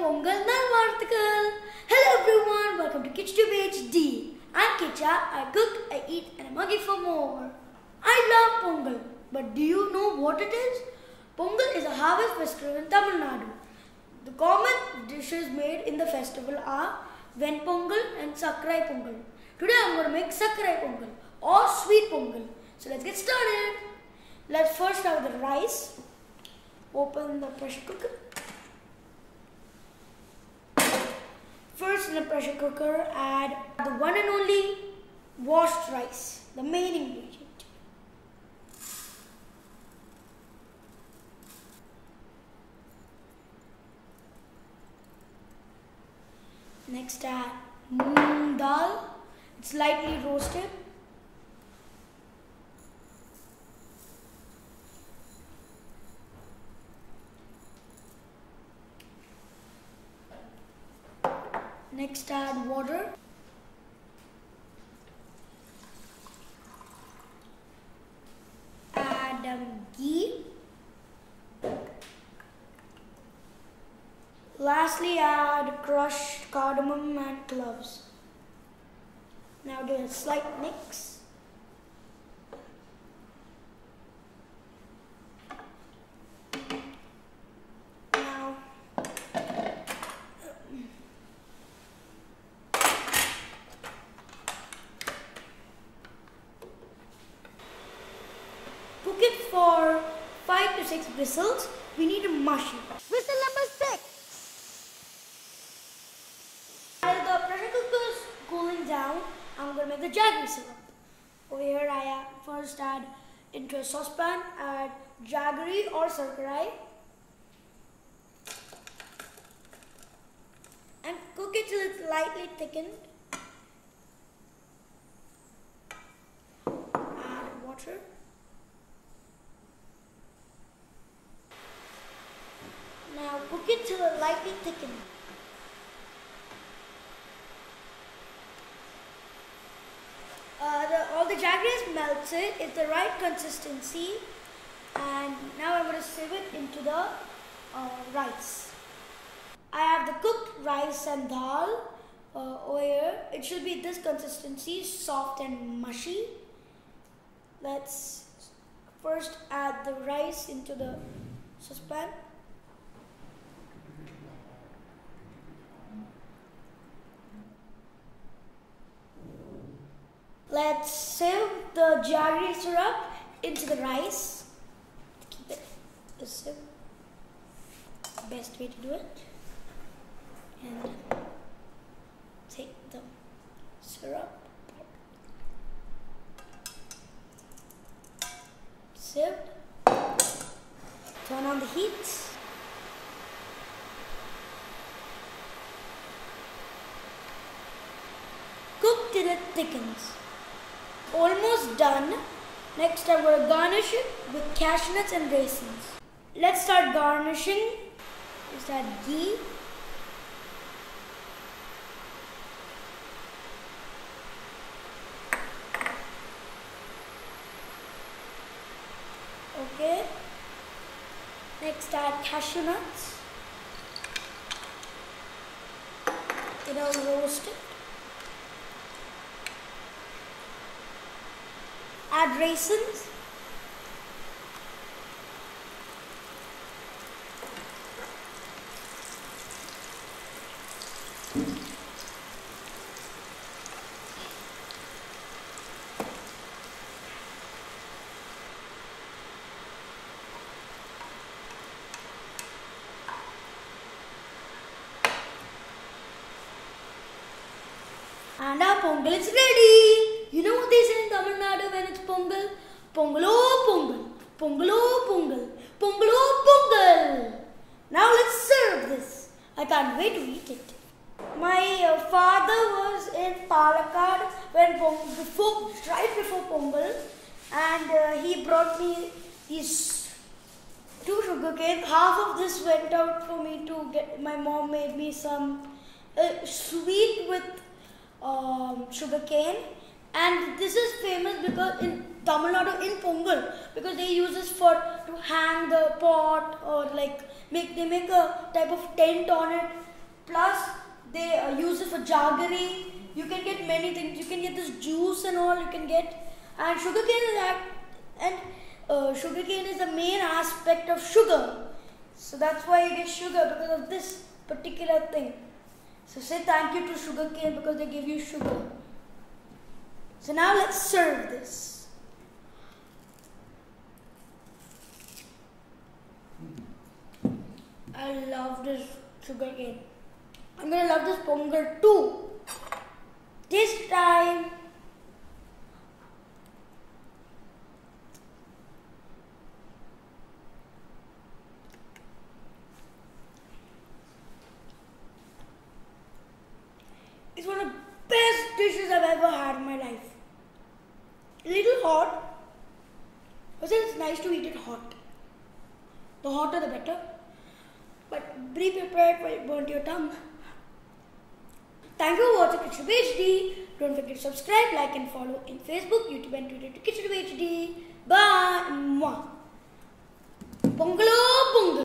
Pongal Nalvartikal. Hello everyone, welcome to KichaTube HD. I'm Kicha, I cook, I eat and I'm hungry for more. I love Pongal, but do you know what it is? Pongal is a harvest festival in Tamil Nadu. The common dishes made in the festival are Ven Pongal and Chakkarai Pongal. Today I'm going to make Sakkarai Pongal or sweet Pongal. So let's get started. Let's first have the rice. Open the pressure cooker. First in the pressure cooker add the one and only washed rice, the main ingredient. Next add moong dal, it's lightly roasted. Next add water. Add ghee. Lastly add crushed cardamom and cloves. Now do a slight mix. Cook it for 5 to 6 whistles. We need to mash it. Whistle number 6. While the pressure cooker is cooling down, I'm going to make the jaggery syrup. Over here I first add into a saucepan, add jaggery or sakkarai and cook it till it's lightly thickened. Add water. Now cook it till it lightly thickened. All the jaggery is melted. It's the right consistency. And now I'm going to sieve it into the rice. I have the cooked rice and dal over here. It should be this consistency, soft and mushy. Let's first add the rice into the saucepan. Let's sieve the jaggery syrup into the rice. Keep it a sieve. Best way to do it. And take the syrup. Sieve. Turn on the heat. Cook till it thickens. Almost done. Next I'm going to garnish it with cashew nuts and raisins. Let's start garnishing. Just add ghee. Okay. Next add cashew nuts. It all roasted. Add raisins. And our Pongal is ready. You know what they say in Tamil Nadu when it's Pongal? Pongal oh Pongal, Pongal oh Pongal, Pongal oh Pongal. Now let's serve this. I can't wait to eat it. My father was in Palakkad when right before Pongal, and he brought me these 2 sugarcane. Half of this went out for me to get. My mom made me some sweet with sugarcane. And this is famous because in Tamil Nadu in Pongal, because they use this to hang the pot or like they make a type of tent on it Plus, they use it for jaggery. You can get many things. You can get this juice and all. You can get, and sugarcane is the main aspect of sugar. So that's why you get sugar, because of this particular thing. So say thank you to sugarcane because they give you sugar. So now let's serve this. I love this sugarcane. I'm gonna love this pongal too. This time. It's one of the best dishes I've ever had in my life. A little hot, but it's nice to eat it hot. The hotter the better. But be prepared for it burnt your tongue. Thank you for watching KichaTube HD. Don't forget to subscribe, like and follow in Facebook, YouTube and Twitter to KichaTube HD. Bye!